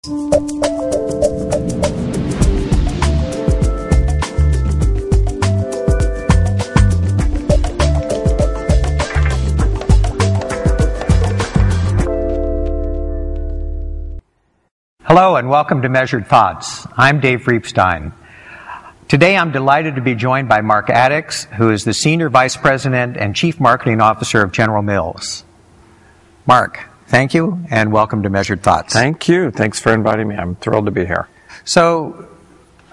Hello and welcome to Measured Thoughts. I'm Dave Reepstein. Today I'm delighted to be joined by Mark Addicks, who is the Senior Vice President and Chief Marketing Officer of General Mills. Mark, thank you and welcome to Measured Thoughts. Thank you. Thanks for inviting me. I'm thrilled to be here. So,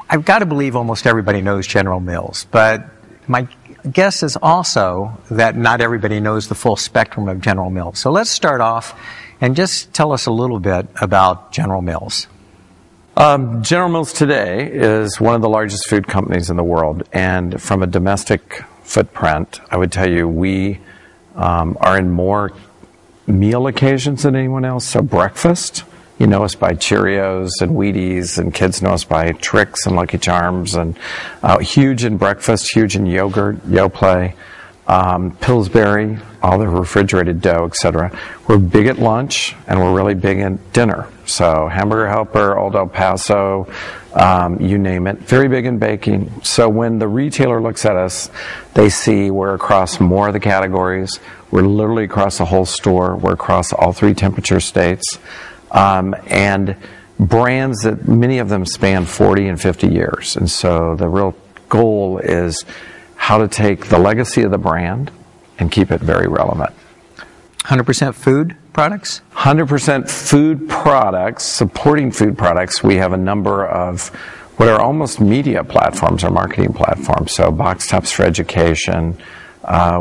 I've got to believe almost everybody knows General Mills, but my guess is also that not everybody knows the full spectrum of General Mills. So let's start off and just tell us a little bit about General Mills. General Mills today is one of the largest food companies in the world, and from a domestic footprint, I would tell you we are in more meal occasions than anyone else. So breakfast, you know us by Cheerios and Wheaties, and kids know us by Trix and Lucky Charms, and huge in breakfast, huge in yogurt, Yoplait, Pillsbury, all the refrigerated dough, etc. We're big at lunch, and we're really big at dinner. So Hamburger Helper, Old El Paso, you name it. Very big in baking. So when the retailer looks at us, they see we're across more of the categories. We're literally across the whole store. We're across all three temperature states. And brands that many of them span 40 and 50 years. And so the real goal is how to take the legacy of the brand and keep it very relevant. 100% food products? 100% food products, supporting food products. We have a number of what are almost media platforms or marketing platforms. So box tops for education.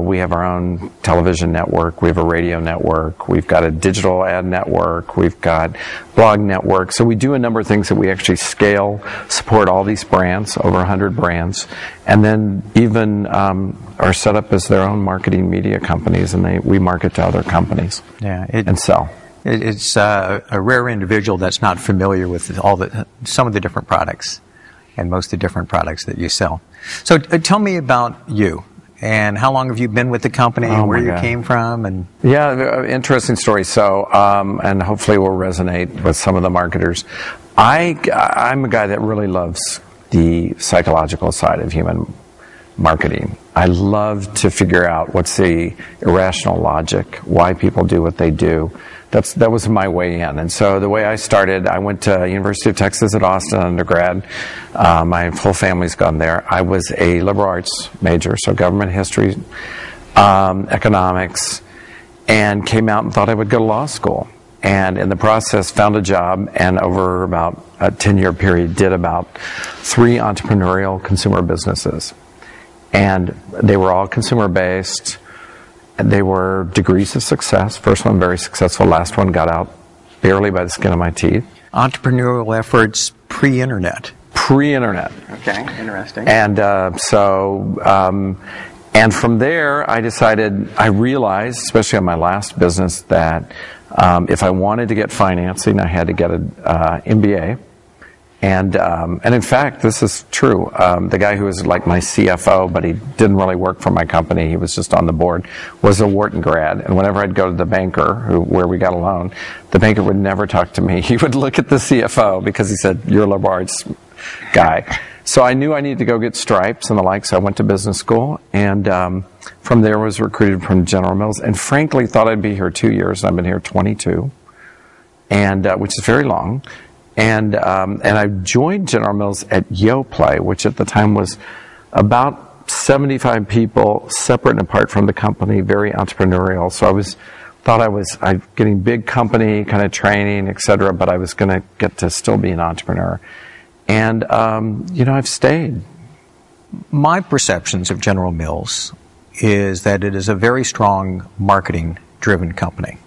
We have our own television network. We have a radio network. We've got a digital ad network. We've got blog network. So we do a number of things that we actually scale, support all these brands, over 100 brands, and then even are set up as their own marketing media companies, and we market to other companies and sell. It's a rare individual that's not familiar with some of the different products and most of the different products that you sell. So tell me about you. And how long have you been with the company, and where you came from? And yeah, interesting story. So, and hopefully will resonate with some of the marketers. I'm a guy that really loves the psychological side of human marketing. I love to figure out what's the irrational logic, why people do what they do. That was my way in. And so the way I started, I went to University of Texas at Austin undergrad. My whole family's gone there. I was a liberal arts major, so government history, economics, and came out and thought I would go to law school. And in the process, found a job, and over about a 10-year period, did about 3 entrepreneurial consumer businesses. And they were all consumer-based. They were degrees of success. First one, very successful. Last one got out barely by the skin of my teeth. Entrepreneurial efforts pre-internet. Pre-internet. Okay, interesting. And and from there, I realized, especially on my last business, that if I wanted to get financing, I had to get an MBA. And in fact, this is true. The guy who was like my CFO, but he didn't really work for my company, he was just on the board, was a Wharton grad. And whenever I'd go to the banker, where we got a loan, the banker would never talk to me. He would look at the CFO because he said, "You're a liberal arts guy." So I knew I needed to go get stripes and the like, so I went to business school. And from there was recruited from General Mills. And frankly, thought I'd be here 2 years. I've been here 22, and which is very long. And I joined General Mills at Yoplait, which at the time was about 75 people, separate and apart from the company, very entrepreneurial. So I was getting big company kind of training, etc. But I was going to get to still be an entrepreneur. And I've stayed. My perceptions of General Mills is that it is a very strong marketing-driven company.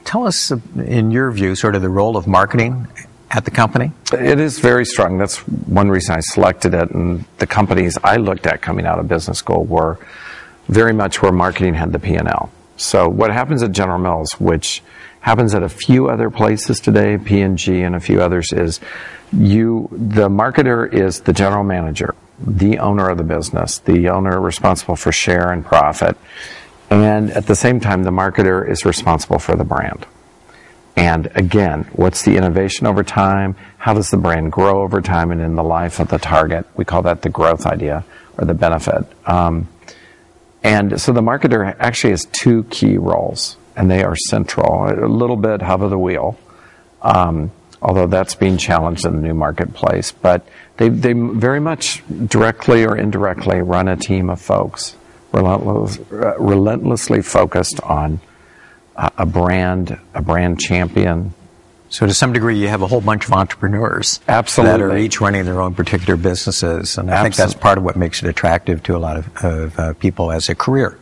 Tell us, in your view, sort of the role of marketing at the company. It is very strong. That's one reason I selected it. And the companies I looked at coming out of business school were very much where marketing had the P&L. So what happens at General Mills, which happens at a few other places today, P&G and a few others, is the marketer is the general manager, the owner of the business, the owner responsible for share and profit. And at the same time, the marketer is responsible for the brand. And again, what's the innovation over time? How does the brand grow over time and in the life of the target? We call that the growth idea or the benefit. And so the marketer actually has two key roles, and they are central. A little bit hub of the wheel, although that's being challenged in the new marketplace. But they very much directly or indirectly run a team of folks, relentlessly focused on a brand champion. So to some degree, you have a whole bunch of entrepreneurs Absolutely. that are each running their own particular businesses. And I think that's part of what makes it attractive to a lot of people as a career.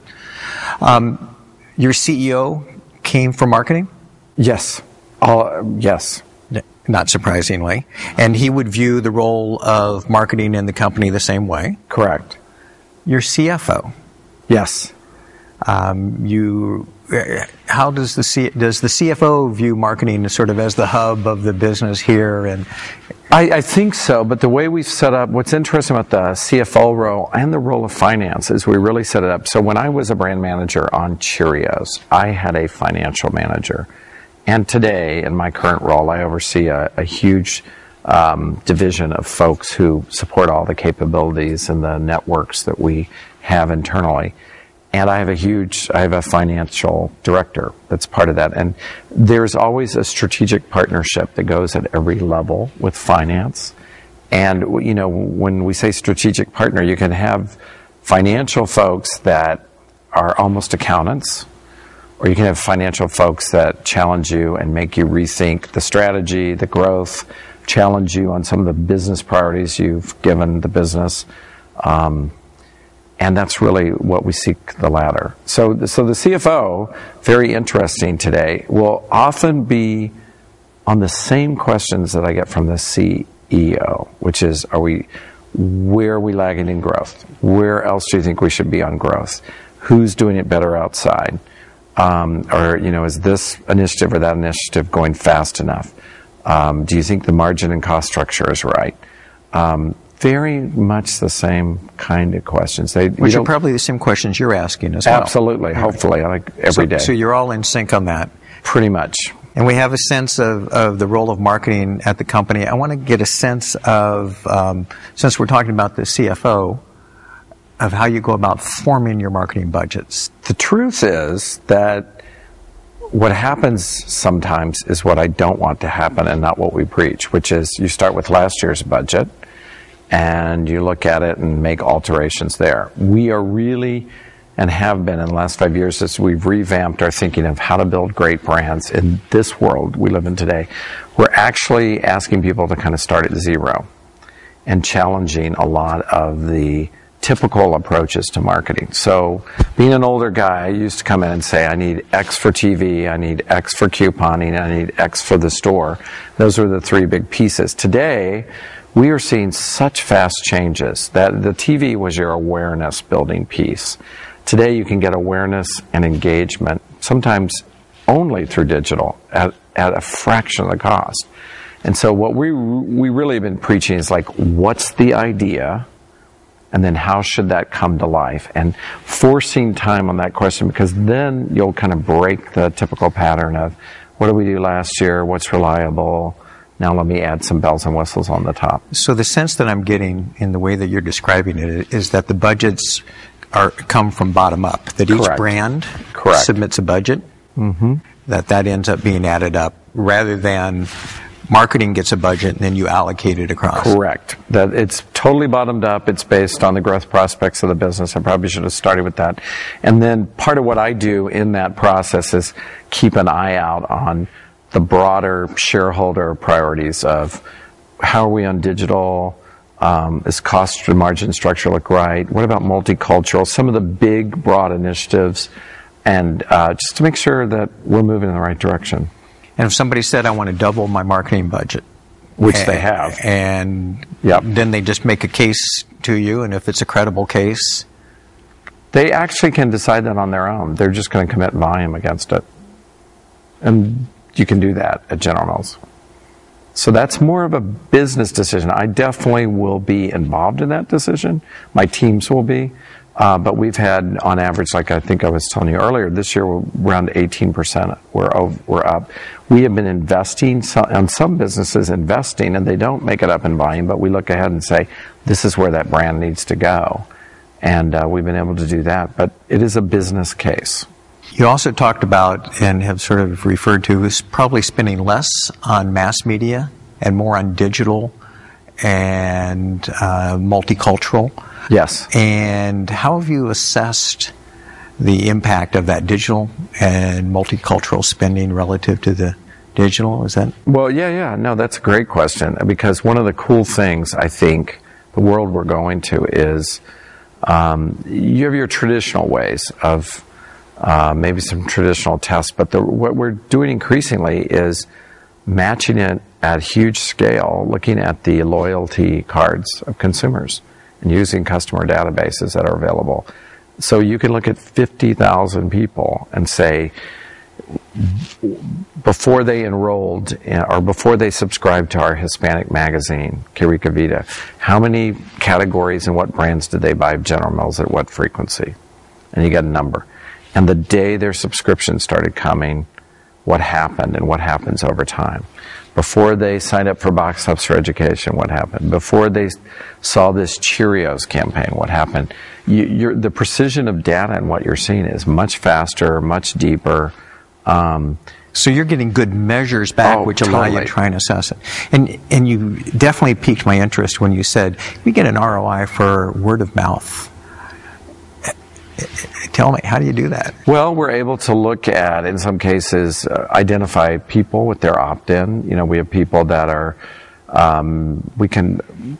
Your CEO came from marketing? Yes. Yes. Not surprisingly. And he would view the role of marketing in the company the same way? Correct. Your CFO? Yes. How does the CFO view marketing sort of as the hub of the business here? And I think so, but the way we've set up, what's interesting about the CFO role and the role of finance is we really set it up. So when I was a brand manager on Cheerios, I had a financial manager. And today, in my current role, I oversee a huge division of folks who support all the capabilities and the networks that we have internally. And I have a financial director that's part of that. And there's always a strategic partnership that goes at every level with finance. And, you know, when we say strategic partner, you can have financial folks that are almost accountants, or you can have financial folks that challenge you and make you rethink the strategy, the growth, challenge you on some of the business priorities you've given the business. And that's really what we seek, the latter. So the CFO, very interesting today, will often be on the same questions that I get from the CEO, which is, where are we lagging in growth? Where else do you think we should be on growth? Who's doing it better outside? Or, you know, is this initiative or that initiative going fast enough? Do you think the margin and cost structure is right? Very much the same kind of questions. Which are probably the same questions you're asking as well. Absolutely, hopefully, like every day. So you're all in sync on that? Pretty much. And we have a sense of the role of marketing at the company. I want to get a sense of, since we're talking about the CFO, of how you go about forming your marketing budgets. The truth is that what happens sometimes is what I don't want to happen and not what we preach, which is you start with last year's budget and you look at it and make alterations there. We are really, and have been in the last 5 years, as we've revamped our thinking of how to build great brands in this world we live in today. We're actually asking people to kind of start at zero and challenging a lot of the typical approaches to marketing. So being an older guy, I used to come in and say, I need X for TV, I need X for couponing, I need X for the store. Those were the three big pieces. Today, we are seeing such fast changes that the TV was your awareness building piece. Today you can get awareness and engagement, sometimes only through digital, at a fraction of the cost. And so what we really have been preaching is like, what's the idea? And then how should that come to life? And forcing time on that question, because then you'll kind of break the typical pattern of, what did we do last year? What's reliable? Now let me add some bells and whistles on the top. So the sense that I'm getting in the way that you're describing it is that the budgets come from bottom up. That each brand submits a budget, that ends up being added up, rather than marketing gets a budget and then you allocate it across. Correct. That it's totally bottomed up. It's based on the growth prospects of the business. I probably should have started with that. And then part of what I do in that process is keep an eye out on the broader shareholder priorities of how are we on digital, is cost and margin structure look right, what about multicultural, some of the big broad initiatives, and just to make sure that we're moving in the right direction. And if somebody said, I want to double my marketing budget, which they have, and then they just make a case to you, and if it's a credible case, they actually can decide that on their own. They're just going to commit volume against it. And you can do that at General Mills. So that's more of a business decision. I definitely will be involved in that decision. My teams will be. But we've had, on average, like I think I was telling you earlier, this year we're around 18%. We're up. We have been investing, on some businesses investing, and they don't make it up in volume, but we look ahead and say, this is where that brand needs to go. And we've been able to do that. But it is a business case. You also talked about, and have sort of referred to, is probably spending less on mass media and more on digital and multicultural. Yes. And how have you assessed the impact of that digital and multicultural spending relative to the digital? Is that? Well, yeah. No, that's a great question, because one of the cool things, I think, the world we're going to is you have your traditional ways of maybe some traditional tests, but what we're doing increasingly is matching it at huge scale, looking at the loyalty cards of consumers and using customer databases that are available. So you can look at 50,000 people and say, before they enrolled or before they subscribed to our Hispanic magazine, Que Rica Vida, how many categories and what brands did they buy of General Mills at what frequency? And you get a number. And the day their subscription started coming, what happened and what happens over time? Before they signed up for Box Tops for Education, what happened? Before they saw this Cheerios campaign, what happened? The precision of data and what you're seeing is much faster, much deeper. So you're getting good measures back, which allow you to try and assess it. And you definitely piqued my interest when you said we get an ROI for word of mouth. Tell me, how do you do that? Well, we're able to look at, in some cases, identify people with their opt-in. You know, we have people that are, we can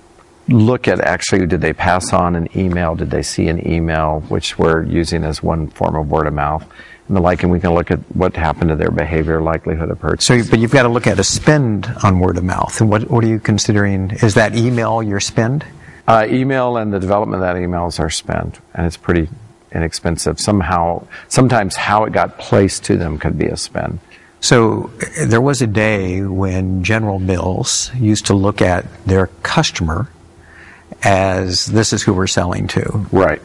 look at actually, did they pass on an email? Did they see an email, which we're using as one form of word of mouth? And the like, and we can look at what happened to their behavior, likelihood of purchase. So, but you've got to look at a spend on word of mouth. And what are you considering? Is that email your spend? Email and the development of that email is our spend, and it's pretty inexpensive. Sometimes how it got placed to them could be a spend. So there was a day when General Mills used to look at their customer as this is who we're selling to. Right.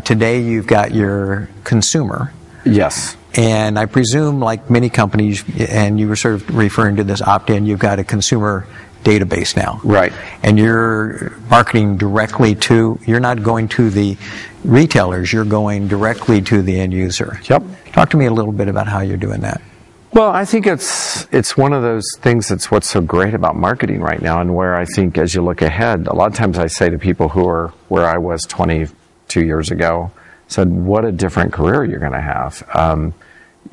Today you've got your consumer. Yes. And I presume, like many companies, and you were sort of referring to this opt-in, you've got a consumer database now. Right. And you're marketing directly to, you're not going to the retailers, you're going directly to the end user. Yep. Talk to me a little bit about how you're doing that. Well, I think it's one of those things that's what's so great about marketing right now, and where I think as you look ahead, a lot of times I say to people who are where I was 22 years ago, said, what a different career you're going to have.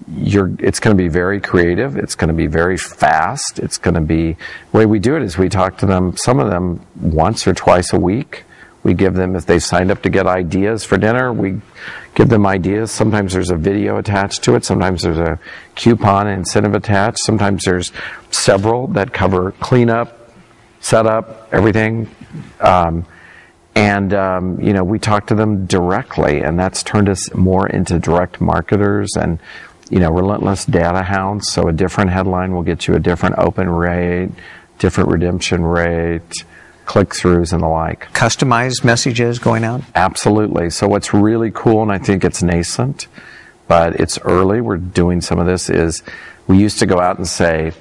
It's going to be very creative. It's going to be very fast. It's going to be, the way we do it is we talk to them, some of them once or twice a week. We give them, if they signed up to get ideas for dinner, we give them ideas. Sometimes there's a video attached to it. Sometimes there's a coupon incentive attached. Sometimes there's several that cover cleanup, setup, everything. You know, we talk to them directly, and that's turned us more into direct marketers and, you know, relentless data hounds. So a different headline will get you a different open rate, different redemption rate, click-throughs and the like. Customized messages going out? Absolutely. So what's really cool, and I think it's nascent, but it's early, we're doing some of this, is we used to go out and say,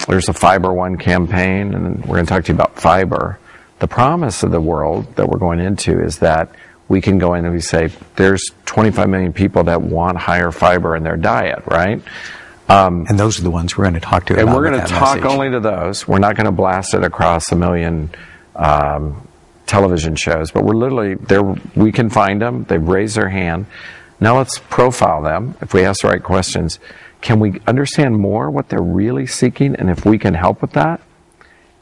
there's a Fiber One campaign, and we're going to talk to you about fiber. The promise of the world that we're going into is that we can go in and we say, there's 25 million people that want higher fiber in their diet, right? And those are the ones we're going to talk to. And we're going to talk only to those. We're not going to blast it across a million television shows, but we're literally there. We can find them. They've raised their hand. Now let's profile them. If we ask the right questions, can we understand more what they're really seeking, and if we can help with that?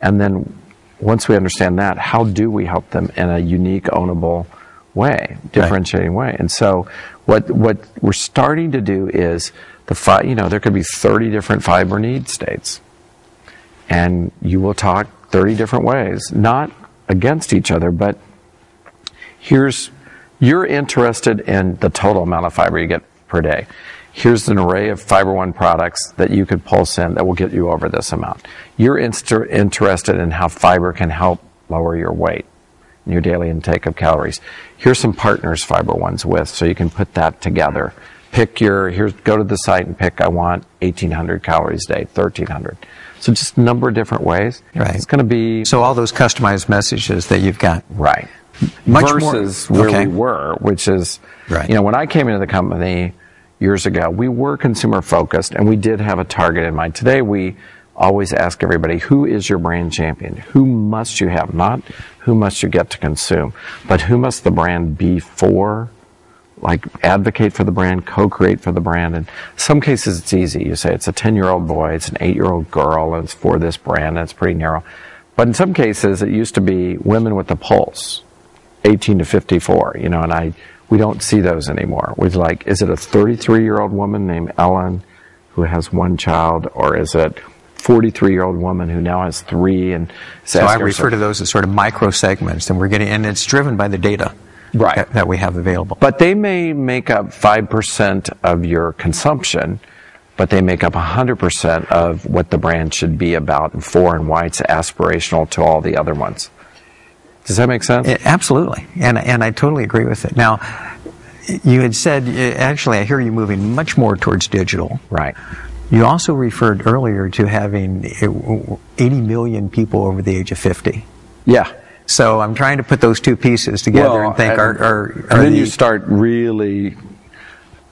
And then once we understand that, how do we help them in a unique, ownable way, differentiating way? And so what we're starting to do is there could be 30 different fiber need states, and you will talk 30 different ways, not against each other, but you're interested in the total amount of fiber you get per day. Here's an array of Fiber One products that you could pulse in that will get you over this amount. You're interested in how fiber can help lower your weight. in your daily intake of calories. Here's some partners fiber ones with, so you can put that together. Go to the site and pick, I want 1,800 calories a day, 1,300. So just a number of different ways. Right. It's going to be... So all those customized messages that you've got. Right. Much versus more, where we were, which is, right. When I came into the company years ago, we were consumer focused and we did have a target in mind. Today we always ask everybody, who is your brand champion? Who must you have? Not who must you get to consume, but who must the brand be for? Like advocate for the brand, co-create for the brand. And in some cases it's easy. You say it's a 10-year-old boy, it's an 8-year-old girl, and it's for this brand, and it's pretty narrow. But in some cases it used to be women with the pulse, 18 to 54, and we don't see those anymore. We're like, is it a 33-year-old woman named Ellen who has one child, or is it 43-year-old woman who now has 3 and so I refer to those as sort of micro segments, and it's driven by the data. Right. That we have available. But they may make up 5% of your consumption, but they make up 100% of what the brand should be about and for, and why it's aspirational to all the other ones. Does that make sense? Absolutely. And I totally agree with it. Now, you had said, actually, I hear you moving much more towards digital. Right. You also referred earlier to having 80 million people over the age of 50. Yeah. So I'm trying to put those two pieces together and think, and then you start really,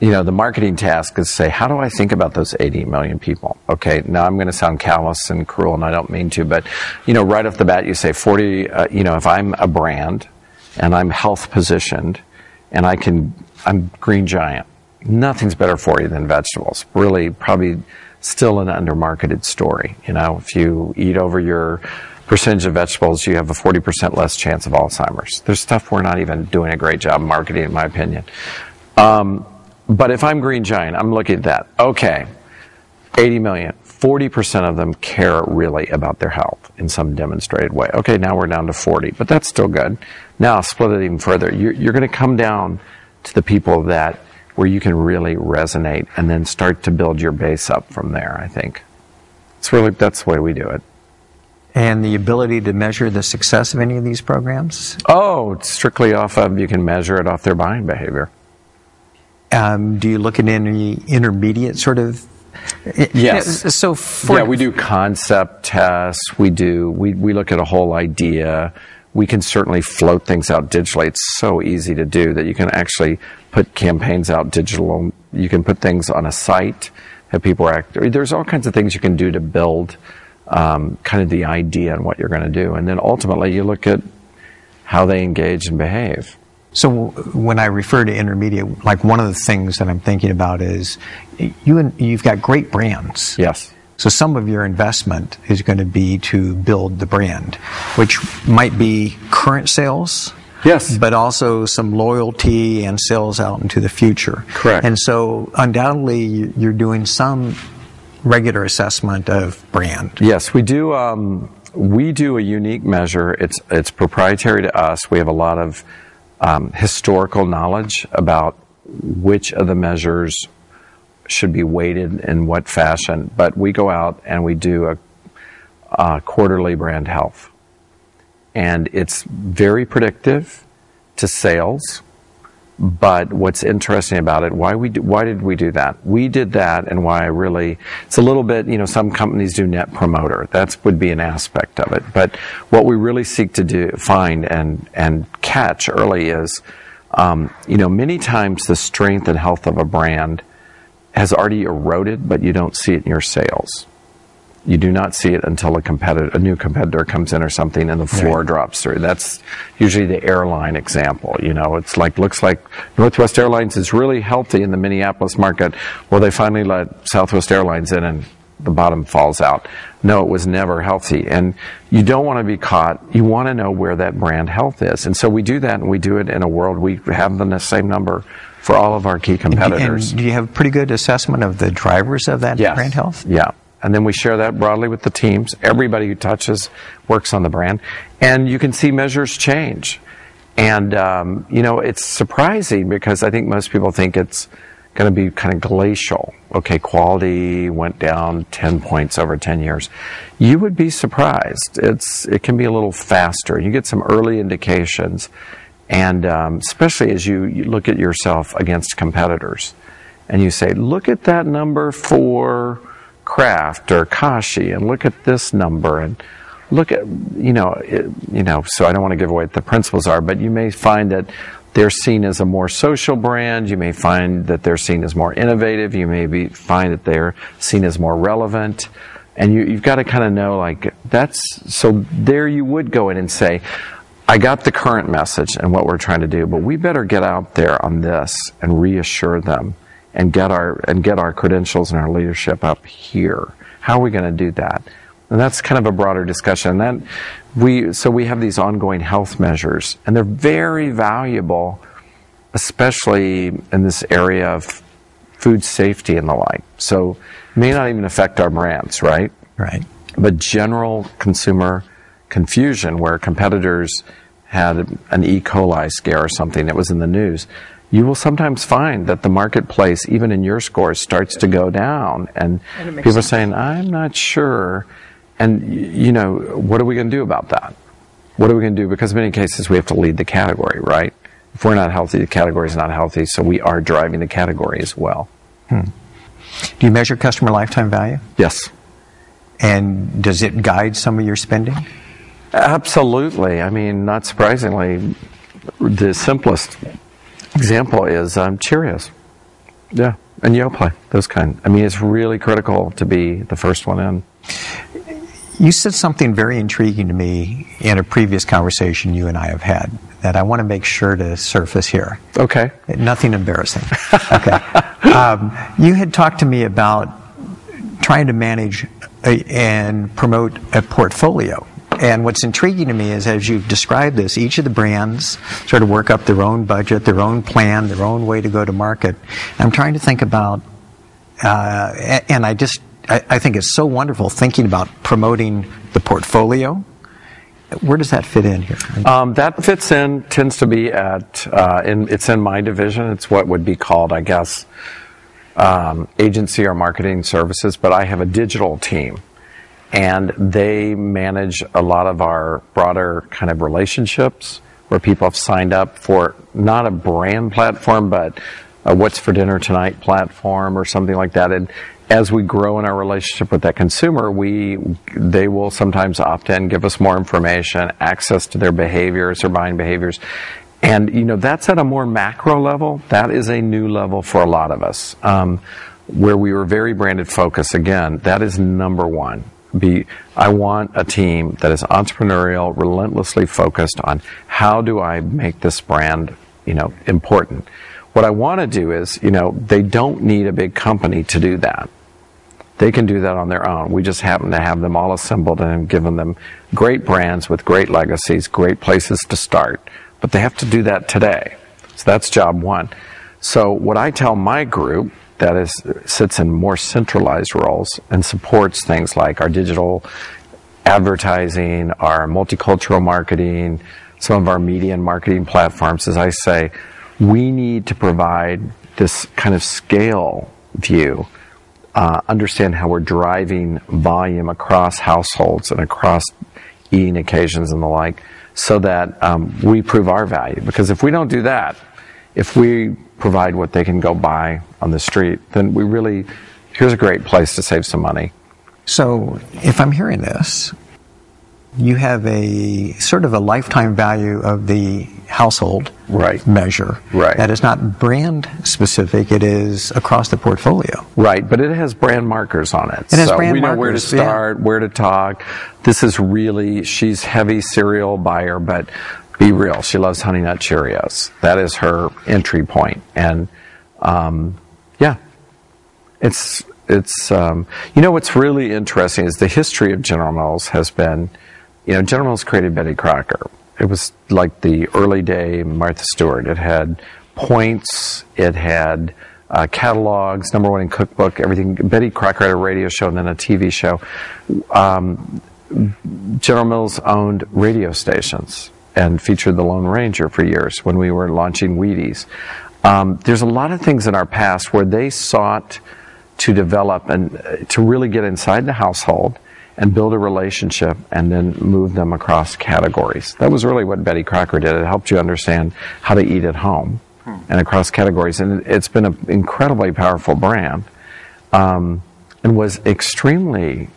the marketing task is to say, how do I think about those 80 million people? Okay, now I'm going to sound callous and cruel, and I don't mean to, but, right off the bat, you say 40, if I'm a brand and I'm health positioned and I'm Green Giant, nothing's better for you than vegetables. Really, probably still an undermarketed story. If you eat over your percentage of vegetables, you have a 40% less chance of Alzheimer's. There's stuff we're not even doing a great job marketing, in my opinion. But if I'm Green Giant, I'm looking at that. Okay, 80 million, 40% of them care really about their health in some demonstrated way. Okay, now we're down to 40, but that's still good. Now, split it even further. You're going to come down to the people where you can really resonate, and then start to build your base up from there, I think. That's the way we do it. And the ability to measure the success of any of these programs? Oh, it's strictly you can measure it off their buying behavior. Do you look at any intermediate sort of? Yes. So we do concept tests. We look at a whole idea. We can certainly float things out digitally. It's so easy to do that you can actually put campaigns out digital. You can put things on a site that people there's all kinds of things you can do to build kind of the idea and what you're going to do. And then ultimately you look at how they engage and behave. So when I refer to intermediate, like one of the things that I'm thinking about is you've got great brands. Yes. So some of your investment is going to be to build the brand, which might be current sales. Yes. But also some loyalty and sales out into the future. Correct. And so undoubtedly you're doing some regular assessment of brand. Yes, we do. We do a unique measure. It's proprietary to us. We have a lot of historical knowledge about which of the measures should be weighted in what fashion. But we go out and we do a quarterly brand health, and it's very predictive to sales. But what's interesting about it, why did we do that? We did that, and it's a little bit, some companies do net promoter. That would be an aspect of it. But what we really seek to find and catch early is, many times the strength and health of a brand has already eroded, but you don't see it in your sales. You do not see it until a new competitor comes in or something, and the floor drops through. That's usually the airline example. It's looks like Northwest Airlines is really healthy in the Minneapolis market. Well, they finally let Southwest Airlines in, and the bottom falls out. No, it was never healthy. And you don't want to be caught. You want to know where that brand health is. And so we do that, and we do it in a world. We have the same number for all of our key competitors. And do you have a pretty good assessment of the drivers of that brand health? Yeah. And then we share that broadly with the teams. Everybody who touches works on the brand. And you can see measures change. And, it's surprising because I think most people think it's going to be kind of glacial. Okay, quality went down 10 points over 10 years. You would be surprised. It can be a little faster. You get some early indications, and especially as you look at yourself against competitors, and you say, look at that number for Kraft or Kashi, and look at this number, and look at, so I don't want to give away what the principles are, but you may find that they're seen as a more social brand. You may find that they're seen as more innovative. You may find that they're seen as more relevant. And you've got to kind of know, like, so there you would go in and say, I got the current message and what we're trying to do, but we better get out there on this and reassure them and get our credentials and our leadership up here. How are we going to do that? And that's kind of a broader discussion. And so we have these ongoing health measures, and they're very valuable, especially in this area of food safety and the like. So it may not even affect our brands, right? Right. But general consumer confusion, where competitors had an E. coli scare or something that was in the news, you will sometimes find that the marketplace, even in your scores, starts to go down, and people are saying, I'm not sure. And, what are we going to do about that? What are we going to do? Because in many cases, we have to lead the category, right? If we're not healthy, the category is not healthy, so we are driving the category as well. Do you measure customer lifetime value? Yes. And does it guide some of your spending? Absolutely. I mean, not surprisingly, the simplest example is Cheerios. Yeah. And Yoplait, those kind. I mean, it's really critical to be the first one in. You said something very intriguing to me in a previous conversation you and I have had that I want to make sure to surface here. Okay. Nothing embarrassing. Okay. You had talked to me about trying to manage and promote a portfolio. And what's intriguing to me is, as you've described this, each of the brands sort of work up their own budget, their own plan, their own way to go to market. And I'm trying to think about, and I think it's so wonderful thinking about promoting the portfolio. Where does that fit in here? That fits in, tends to be it's in my division. It's what would be called, I guess, agency or marketing services, but I have a digital team, and they manage a lot of our broader kind of relationships where people have signed up for not a brand platform, but a What's for Dinner Tonight platform or something like that. And as we grow in our relationship with that consumer, they will sometimes opt in, give us more information, access to their behaviors, their buying behaviors. And, that's at a more macro level. That is a new level for a lot of us. Where we were very branded focused, again, that is number one. I want a team that is entrepreneurial, relentlessly focused on how do I make this brand, important. What I want to do is, they don't need a big company to do that. They can do that on their own. We just happen to have them all assembled and given them great brands with great legacies, great places to start. But they have to do that today. So that's job one. So what I tell my group that sits in more centralized roles and supports things like our digital advertising, our multicultural marketing, some of our media and marketing platforms, as I say, we need to provide this kind of scale view, understand how we're driving volume across households and across eating occasions and the like, so that we prove our value. Because if we don't do that, if we provide what they can go buy on the street, then here's a great place to save some money. So if I'm hearing this, you have a sort of a lifetime value of the household measure. Right. That is not brand specific, it is across the portfolio. Right, but it has brand markers on it. It has brand we know markers, where to start, where to talk. This is she's heavy cereal buyer, but be real, she loves Honey Nut Cheerios. That is her entry point. And it's what's really interesting is the history of General Mills has been, General Mills created Betty Crocker. It was like the early day Martha Stewart. It had points, it had catalogs, number one in cookbook, everything. Betty Crocker had a radio show and then a TV show. General Mills owned radio stations and featured the Lone Ranger for years when we were launching Wheaties. there's a lot of things in our past where they sought to develop and to really get inside the household and build a relationship and then move them across categories. That was really what Betty Crocker did. It helped you understand how to eat at home and across categories. And it's been an incredibly powerful brand, and was extremely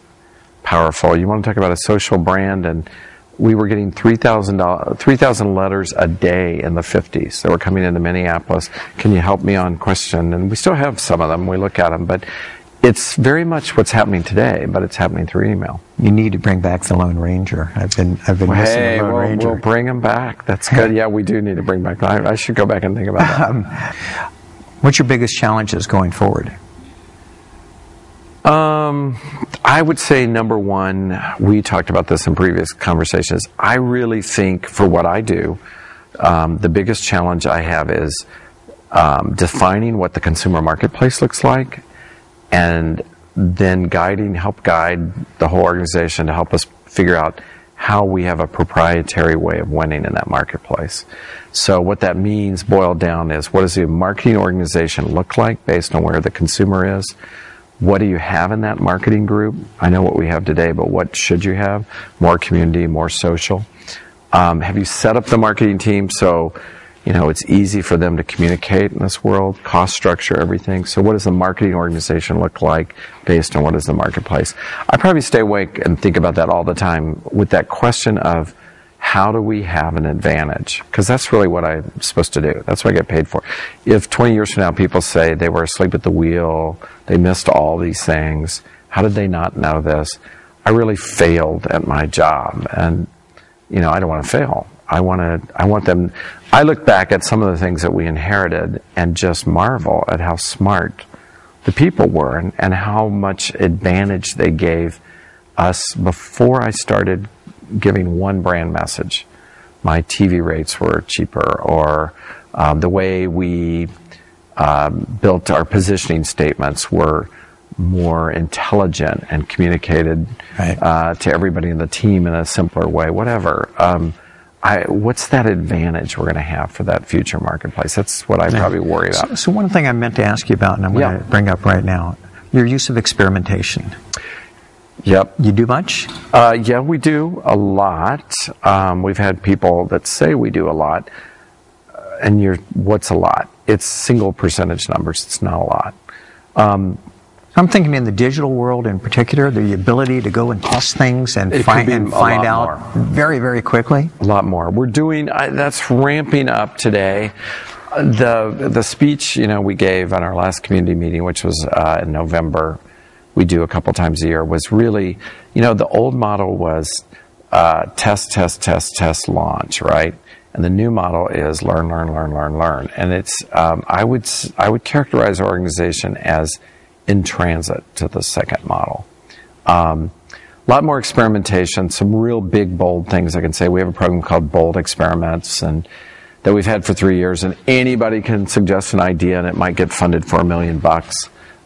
powerful. You want to talk about a social brand, and we were getting 3,000 letters a day in the 50s that were coming into Minneapolis. Can you help me on question? And we still have some of them. We look at them, but it's very much what's happening today, but it's happening through email. You need to bring back the Lone Ranger. I've been missing the Lone Ranger. We'll bring him back. That's good. Yeah, we do need to bring back. I should go back and think about that. What's your biggest challenges going forward? I would say number one, we talked about this in previous conversations. I really think for what I do, the biggest challenge I have is defining what the consumer marketplace looks like, and then help guide the whole organization to help us figure out how we have a proprietary way of winning in that marketplace. So what that means, boiled down, is what does the marketing organization look like based on where the consumer is? What do you have in that marketing group? I know what we have today, but what should you have? More community, more social. Have you set up the marketing team so it's easy for them to communicate in this world? Cost structure, everything. So what does the marketing organization look like based on what is the marketplace? I probably stay awake and think about that all the time with that question of how do we have an advantage? Because that's really what I'm supposed to do. That's what I get paid for. If 20 years from now people say they were asleep at the wheel, they missed all these things, how did they not know this? I really failed at my job. And, I don't want to fail. I want them. I look back at some of the things that we inherited and just marvel at how smart the people were and how much advantage they gave us before I started giving one brand message. My TV rates were cheaper, or the way we built our positioning statements were more intelligent and communicated to everybody in the team in a simpler way, whatever. What's that advantage we're going to have for that future marketplace? That's what I probably worry about. So one thing I meant to ask you about, and I'm going to bring up right now, your use of experimentation. Yep. You do much? Yeah, we do a lot. We've had people that say we do a lot. And what's a lot? It's single percentage numbers. It's not a lot. I'm thinking in the digital world in particular, the ability to go and test things and find out very, very quickly. A lot more. We're doing, that's ramping up today. The speech, we gave on our last community meeting, which was in November, we do a couple times a year, was really, the old model was test, launch, right? And the new model is learn. And it's, I would characterize our organization as in transit to the second model. A lot more experimentation, some real big, bold things I can say. We have a program called Bold Experiments that we've had for 3 years, and anybody can suggest an idea and it might get funded for $1 million.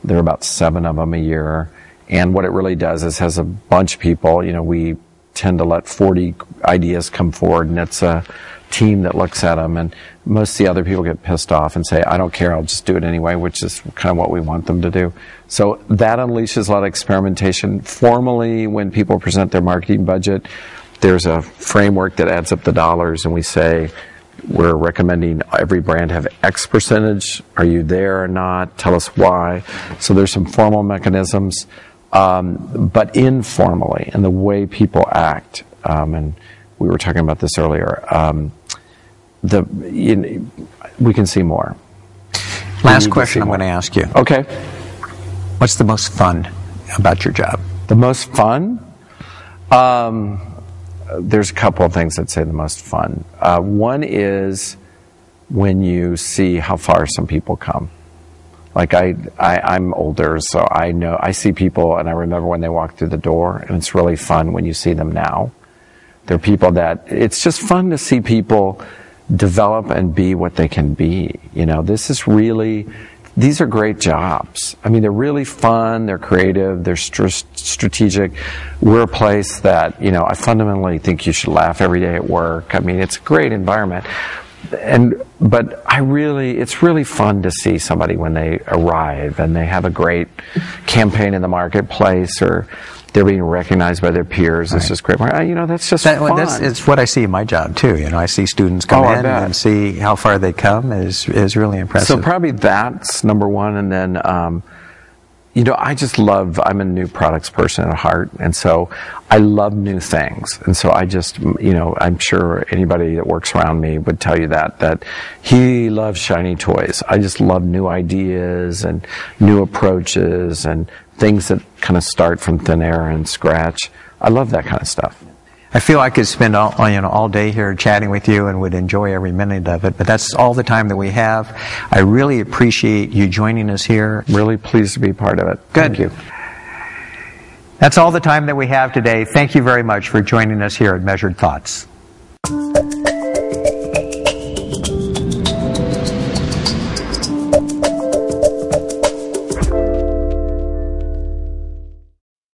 There are about 7 of them a year. And what it really does is has a bunch of people, we tend to let 40 ideas come forward, and it's a team that looks at them, and most of the other people get pissed off and say, I don't care, I'll just do it anyway, which is kind of what we want them to do. So that unleashes a lot of experimentation. Formally, when people present their marketing budget, there's a framework that adds up the dollars, and we say, we're recommending every brand have X percentage. Are you there or not? Tell us why. So there's some formal mechanisms, but informally, in the way people act, and we were talking about this earlier, we can see more. Last question I'm going to ask you. Okay. What's the most fun about your job? The most fun? There's a couple of things I'd say the most fun. One is when you see how far some people come. Like I'm older, so I see people and I remember when they walk through the door, and it's really fun when you see them now. There are people it's just fun to see people develop and be what they can be. These are great jobs. I mean, they're really fun, they're creative, they're strategic. We're a place that, I fundamentally think you should laugh every day at work. I mean, it's a great environment. but it's really fun to see somebody when they arrive and they have a great campaign in the marketplace, or they're being recognized by their peers. Right. It's just great. That's just fun. It's what I see in my job too. I see students come in and see how far they come is really impressive. So probably that's number one, and then I'm a new products person at heart, and so I love new things. And so I'm sure anybody that works around me would tell you that he loves shiny toys. I just love new ideas and new approaches and things that kind of start from thin air and scratch. I love that kind of stuff. I feel I could spend all day here chatting with you and would enjoy every minute of it, but that's all the time that we have. I really appreciate you joining us here. Really pleased to be part of it. Good. Thank you. That's all the time that we have today. Thank you very much for joining us here at Measured Thoughts.